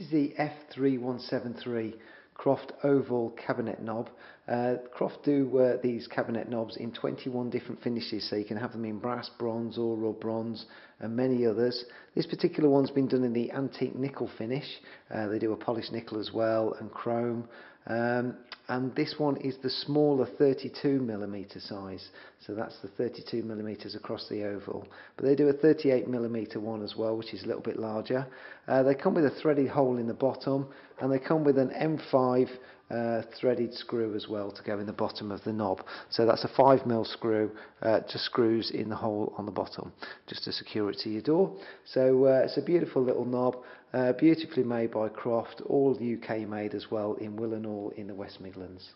is the F3173 Croft oval cabinet knob. Croft do these cabinet knobs in 21 different finishes, so you can have them in brass, bronze, or bronze, and many others. This particular one's been done in the antique nickel finish. They do a polished nickel as well, and chrome. And this one is the smaller 32mm size, so that's the 32mm across the oval. But they do a 38mm one as well, which is a little bit larger. They come with a threaded hole in the bottom, and they come with an M5 threaded screw as well to go in the bottom of the knob. So that's a 5mm screw, just screws in the hole on the bottom, just to secure it to your door. So it's a beautiful little knob, beautifully made by Croft, all UK made as well, in Willenhall in the West Midlands.